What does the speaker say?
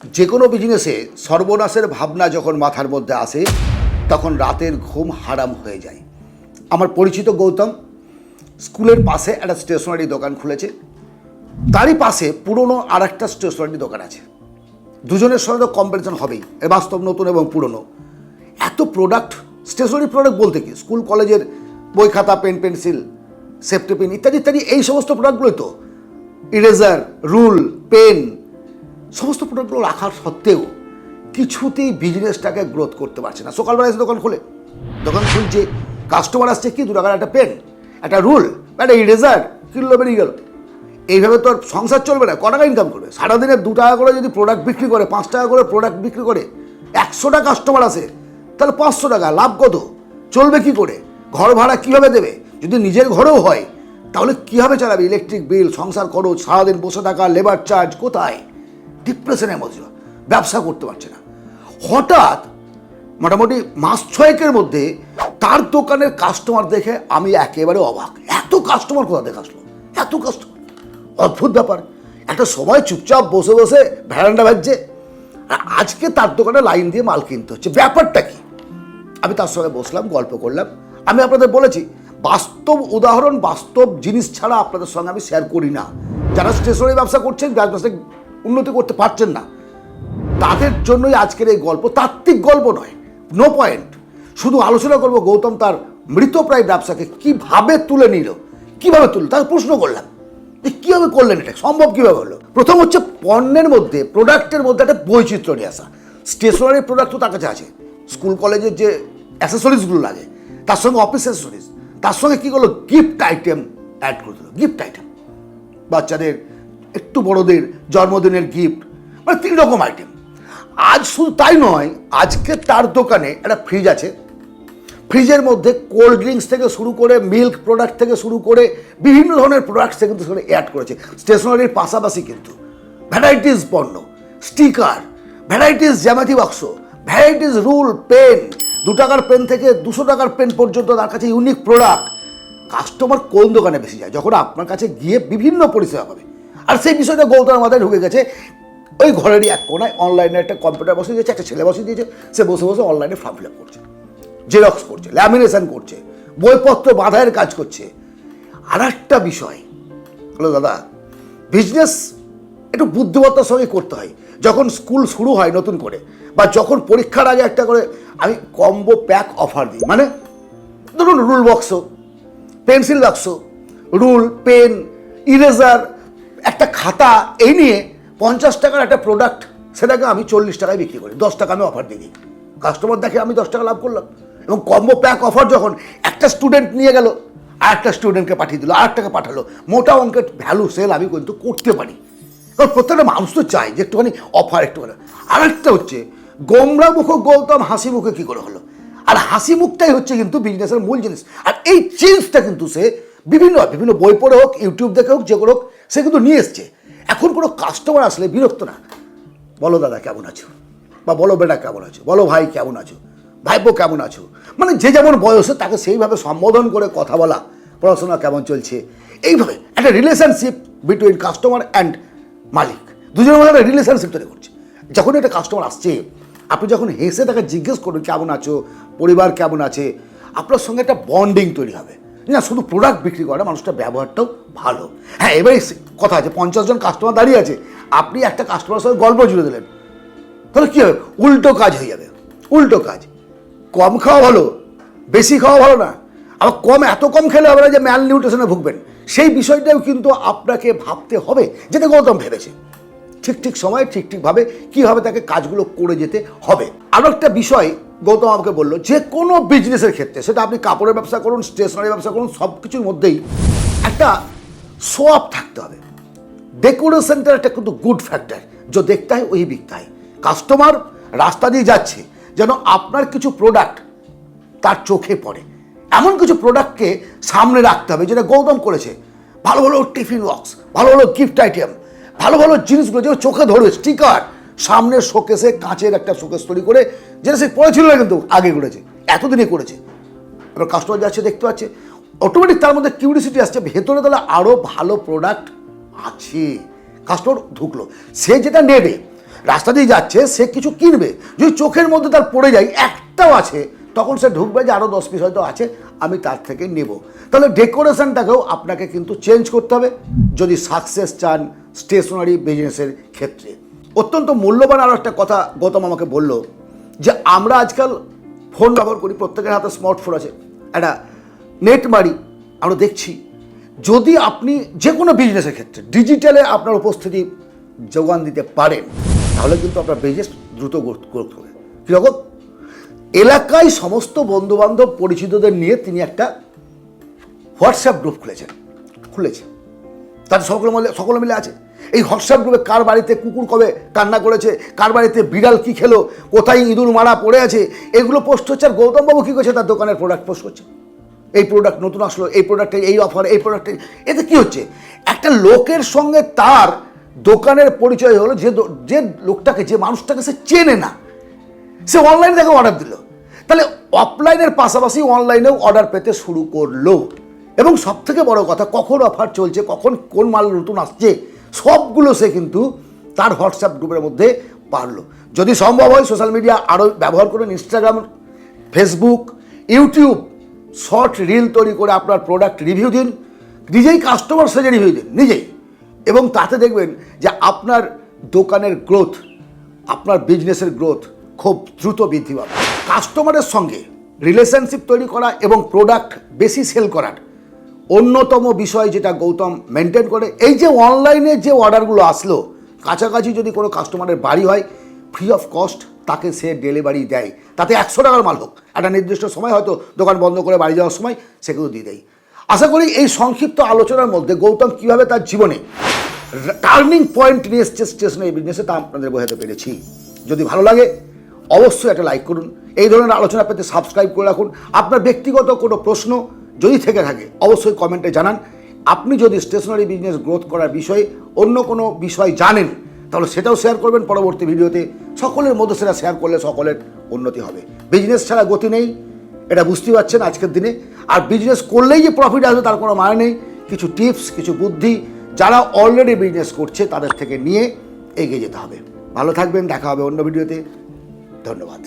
যে কোনো বিজনেসে সর্বনাশের ভাবনা যখন মাথার মধ্যে আসে তখন রাতের ঘুম হারাম হয়ে যায়। আমার পরিচিত গৌতম স্কুলের পাশে একটা স্টেশনারি দোকান খুলেছে, তারই পাশে পুরনো আর একটা স্টেশনারি দোকান আছে। দুজনের সঙ্গে তো কম্পারিজন হবেই, এর বাস্তব নতুন এবং পুরনো। এত প্রোডাক্ট, স্টেশনারি প্রোডাক্ট বলতে কি স্কুল কলেজের বই খাতা, পেন পেন্সিল, সেফটি পেন ইত্যাদি ইত্যাদি, এই সমস্ত প্রোডাক্টগুলোই তো, ইরেজার, রুল, পেন, সমস্ত প্রোডাক্টগুলো রাখার সত্ত্বেও কিছুতেই বিজনেসটাকে গ্রোথ করতে পারছে না। সকালবেলা এসে দোকান খুলছে, কাস্টমার আসছে, কি 2 টাকার একটা পেন, একটা রুল, একটা ইরেজার কিনলো, বেরিয়ে গেল। এইভাবে তো আর সংসার চলবে না। ক টাকা ইনকাম করবে? সারাদিনে 2 টাকা করে যদি প্রোডাক্ট বিক্রি করে, 5 টাকা করে প্রোডাক্ট বিক্রি করে, 100টা কাস্টমার আসে, তাহলে 500 টাকা লাভ কত? চলবে কি করে? ঘর ভাড়া কীভাবে দেবে? যদি নিজের ঘরেও হয় তাহলে কীভাবে চালাবে? ইলেকট্রিক বিল, সংসার খরচ, সারাদিন বসে থাকা, লেবার চার্জ, কোথায়? ডিপ্রেশনের মধ্যে ব্যবসা করতে পারছে না। হঠাৎ মোটামুটি মাস 6-এর মধ্যে তার দোকানের কাস্টমার দেখে আমি একেবারে অবাক। এত কাস্টমার কোথা থেকে আসলো? এত কাস্টমার, অদ্ভুত ব্যাপার। একটা সময় চুপচাপ বসে বসে ভ্যারান্ডা ভাজছে, আর আজকে তার দোকানে লাইন দিয়ে মাল কিনতে হচ্ছে। ব্যাপারটা কি? আমি তার সঙ্গে বসলাম, গল্প করলাম। আমি আপনাদের বলেছি, বাস্তব উদাহরণ, বাস্তব জিনিস ছাড়া আপনাদের সঙ্গে আমি শেয়ার করি না। যারা স্টেশনারি ব্যবসা করছেন, ব্যবসায় উন্নতি করতে পারছেন না, তাদের জন্যই আজকের এই গল্প। তাত্ত্বিক গল্প নয়, নো পয়েন্ট। শুধু আলোচনা করব গৌতম তার মৃতপ্রায় ব্যবসাকে কিভাবে তুলে নিল, কিভাবে তুলল। তাকে প্রশ্ন করলাম যে কীভাবে করলেন, এটা সম্ভব কীভাবে হলো। প্রথম হচ্ছে পণ্যের মধ্যে, প্রোডাক্টের মধ্যে একটা বৈচিত্র্য নিয়ে আসা। স্টেশনারি প্রোডাক্ট তো তার কাছে আছে, স্কুল কলেজের যে অ্যাসেসরিজগুলো লাগে, তার সঙ্গে অফিস অ্যাসেসরিজ, তার সঙ্গে কী করলো, গিফট আইটেম অ্যাড করে দিল। গিফট আইটেম, বাচ্চাদের, একটু বড়দের জন্মদিনের গিফট, মানে 3 রকম আইটেম। আজ শুধু তাই নয়, আজকে তার দোকানে একটা ফ্রিজ আছে, ফ্রিজের মধ্যে কোল্ড ড্রিঙ্কস থেকে শুরু করে, মিল্ক প্রোডাক্ট থেকে শুরু করে, বিভিন্ন ধরনের প্রোডাক্টস কিন্তু সেখানে অ্যাড করেছে। স্টেশনারির পাশাপাশি কিন্তু ভ্যারাইটিস পণ্য, স্টিকার, ভ্যারাইটিস জ্যামিতি বাক্স, ভ্যারাইটিস রুল, পেন, 2 টাকার পেন থেকে 200 টাকার পেন পর্যন্ত তার কাছে ইউনিক প্রোডাক্ট। কাস্টমার কোন দোকানে বেশি যায়? যখন আপনার কাছে গিয়ে বিভিন্ন পরিষেবা পাবে। আর সেই বিষয়টা গৌতমের মাথায় ঢুকে গেছে। ওই ঘরেরই এক কোনায় অনলাইনে একটা কম্পিউটার বসিয়ে দিয়েছে, একটা ছেলে বসিয়ে দিয়েছে, সে বসে বসে অনলাইনে ফর্ম ফিল আপ করছে, জেরক্স করছে, ল্যামিনেশন করছে, বইপত্র বাঁধাইয়ের কাজ করছে। আর একটা বিষয় হলো, দাদা, বিজনেস একটু বুদ্ধিমত্তার সঙ্গে করতে হয়। যখন স্কুল শুরু হয় নতুন করে, বা যখন পরীক্ষার আগে একটা করে আমি কম্বো প্যাক অফার দিই, মানে ধরুন রুল বক্স, পেন্সিল বাক্স, রুল, পেন, ইরেজার, একটা খাতা, এই নিয়ে 50 টাকার একটা প্রোডাক্ট, সেটাকে আমি 40 টাকায় বিক্রি করি, 10 টাকা আমি অফার দিই। কাস্টমার দেখে আমি 10 টাকা লাভ করলাম। এবং কম্বো প্যাক অফার যখন একটা স্টুডেন্ট নিয়ে গেল, আর একটা স্টুডেন্টকে পাঠিয়ে দিল, আর টাকা পাঠালো, মোটা অঙ্কের ভ্যালু সেল আমি কিন্তু করতে পারি। কারণ প্রত্যেকটা মানুষ তো চাই যে একটুখানি অফার, একটুখানি। আর একটা হচ্ছে গোমরা মুখ গৌতম হাসি মুখে কী করে হলো। আর হাসি মুখটাই হচ্ছে কিন্তু বিজনেসের মূল জিনিস। আর এই চেঞ্জটা কিন্তু সে বিভিন্ন বই পড়ে হোক, ইউটিউব দেখে হোক, যেগুলো হোক, সে কিন্তু নিয়ে এসছে। এখন কোনো কাস্টমার আসলে বিরক্ত না, বলো দাদা কেমন আছো, বা বলো বেটা কেমন আছো, বলো ভাই কেমন আছো, ভাইপো কেমন আছো, মানে যে যেমন বয়সে তাকে সেইভাবে সম্বোধন করে কথা বলা, পড়াশোনা কেমন চলছে, এইভাবে একটা রিলেশনশিপ বিটুইন কাস্টমার অ্যান্ড মালিক, দুজনের মধ্যে একটা রিলেশনশিপ তৈরি করছে। যখন একটা কাস্টমার আসছে, আপনি যখন হেসে তাকে জিজ্ঞেস করবেন কেমন আছো, পরিবার কেমন আছে, আপনার সঙ্গে একটা বন্ডিং তৈরি হবে। না শুধু প্রোডাক্ট বিক্রি করা, মানুষটার ব্যবহারটাও ভালো। হ্যাঁ, এবারে কথা আছে, 50 জন কাস্টমার দাঁড়িয়ে আছে, আপনি একটা কাস্টমারের সঙ্গে গল্প জুড়ে দিলেন, তাহলে কী হবে? উল্টো কাজ হয়ে যাবে। উল্টো কাজ, কম খাওয়া ভালো, বেশি খাওয়া ভালো না। আবার এত কম খেলে হবে না যে ম্যাল নিউট্রিশনে ভুগবেন। সেই বিষয়টাও কিন্তু আপনাকে ভাবতে হবে, যেটা গৌতম ভেবেছে। ঠিক সময়ে ঠিকভাবে কীভাবে তাকে কাজগুলো করে যেতে হবে। আরও একটা বিষয় গৌতম আমাকে বললো, যে কোনো বিজনেসের ক্ষেত্রে, সেটা আপনি কাপড়ের ব্যবসা করুন, স্টেশনারি ব্যবসা করুন, সব কিছুর মধ্যেই একটা শো অফ থাকতে হবে। ডেকোরেশনটার একটা কিন্তু গুড ফ্যাক্টর, যে দেখতে হয় ওই বিকতে হয়। কাস্টমার রাস্তা দিয়ে যাচ্ছে, যেন আপনার কিছু প্রোডাক্ট তার চোখে পড়ে, এমন কিছু প্রোডাক্টকে সামনে রাখতে হবে, যেটা গৌতম করেছে। ভালো ভালো টিফিন বক্স, ভালো ভালো গিফট আইটেম, ভালো ভালো জিনিসগুলো যেগুলো চোখে ধরবে, স্টিকার, সামনের শোকেসে কাঁচের একটা শোকেস তৈরি করে, যেটা সে পড়েছিল না, কিন্তু আগে করেছে, এতদিনই করেছে। এবার কাস্টমার যাচ্ছে, দেখতে পাচ্ছে, অটোমেটিক তার মধ্যে কিউরিসিটি আসছে, ভেতরে তাহলে আরও ভালো প্রোডাক্ট আছে। কাস্টমার ঢুকলো, সে যেটা নেবে রাস্তা দিয়ে যাচ্ছে, সে কিছু কিনবে, যদি চোখের মধ্যে তার পড়ে যায় একটাও আছে, তখন সে ঢুকবে যে আরও 10 পিস হয়তো আছে, আমি তার থেকে নেব। তাহলে ডেকোরেশনটাকেও আপনাকে কিন্তু চেঞ্জ করতে হবে যদি সাকসেস চান স্টেশনারি বিজনেসের ক্ষেত্রে। অত্যন্ত মূল্যবান আরও একটা কথা গৌতম আমাকে বলল, যে আমরা আজকাল ফোন ব্যবহার করি, প্রত্যেকের হাতে স্মার্টফোন আছে, একটা নেট মারি, আমরা দেখছি যদি আপনি যে কোনো বিজনেসের ক্ষেত্রে ডিজিটালে আপনার উপস্থিতি যোগান দিতে পারেন, তাহলে কিন্তু আপনার বিজনেস দ্রুত গ্রোথ হবে। কীরকম? এলাকায় সমস্ত বন্ধুবান্ধব পরিচিতদের নিয়ে তিনি একটা হোয়াটসঅ্যাপ গ্রুপ খুলেছে, তাদের সকলে মিলে আছে। এই হোয়াটসঅ্যাপ গ্রুপে কার বাড়িতে কুকুর কবে কান্না করেছে, কার বাড়িতে বিড়াল কি খেলো, কোথায় ইঁদুর মারা পড়ে আছে, এগুলো পোস্ট হচ্ছে। আর গৌতমবাবু কী করছে, তার দোকানের প্রোডাক্ট পোস্ট করছে, এই প্রোডাক্ট নতুন আসলো, এই প্রোডাক্টে এই অফার, এই প্রোডাক্টে। এতে কি হচ্ছে, একটা লোকের সঙ্গে তার দোকানের পরিচয় হলো, যে লোকটাকে, যে মানুষটাকে সে চেনে না, সে অনলাইনে তাকে অর্ডার দিল। তাহলে অফলাইনের পাশাপাশি অনলাইনেও অর্ডার পেতে শুরু করলো। এবং সবথেকে বড় কথা, কখন অফার চলছে, কখন কোন মাল নতুন আসছে, সবগুলো সে কিন্তু তার হোয়াটসঅ্যাপ গ্রুপের মধ্যে পারলো। যদি সম্ভব হয় সোশ্যাল মিডিয়া আরও ব্যবহার করুন, Instagram, Facebook, YouTube, short reel তৈরি করে আপনার প্রোডাক্ট রিভিউ দিন, নিজেই কাস্টমার সেজে রিভিউ দিন নিজেই, এবং তাতে দেখবেন যে আপনার দোকানের গ্রোথ, আপনার বিজনেসের গ্রোথ খুব দ্রুত বৃদ্ধি পাবে। কাস্টমারের সঙ্গে রিলেশনশিপ তৈরি করা এবং প্রোডাক্ট বেশি সেল করার অন্যতম বিষয় যেটা গৌতম মেনটেন করে, এই যে অনলাইনে যে অর্ডারগুলো আসলো, কাছাকাছি যদি কোনো কাস্টমারের বাড়ি হয়, ফ্রি অফ কস্ট তাকে সে ডেলিভারি দেয়। তাতে 100 টাকার মাল হোক, একটা নির্দিষ্ট সময় হয়তো দোকান বন্ধ করে বাড়ি যাওয়ার সময় সেগুলো দিয়ে দেয়। আশা করি এই সংক্ষিপ্ত আলোচনার মধ্যে গৌতম কীভাবে তার জীবনে টার্নিং পয়েন্ট নিয়ে এসছে স্টেশনারি বিজনেসে, তা আপনাদের বোঝাতে পেরেছি। যদি ভালো লাগে অবশ্যই একটা লাইক করুন, এই ধরনের আলোচনা পেতে সাবস্ক্রাইব করে রাখুন। আপনার ব্যক্তিগত কোনো প্রশ্ন যদি থেকে থাকে অবশ্যই কমেন্টে জানান। আপনি যদি স্টেশনারি বিজনেস গ্রোথ করার বিষয়ে অন্য কোনো বিষয় জানেন, তাহলে সেটাও শেয়ার করবেন পরবর্তী ভিডিওতে। সকলের মধ্যে সেটা শেয়ার করলে সকলের উন্নতি হবে। বিজনেস ছাড়া গতি নেই, এটা বুঝতে পারছেন আজকের দিনে। আর বিজনেস করলেই যে প্রফিট আসবে তার কোনো মানে নেই। কিছু টিপস, কিছু বুদ্ধি যারা অলরেডি বিজনেস করছে তাদের থেকে নিয়ে এগিয়ে যেতে হবে। ভালো থাকবেন, দেখা হবে অন্য ভিডিওতে। ধন্যবাদ।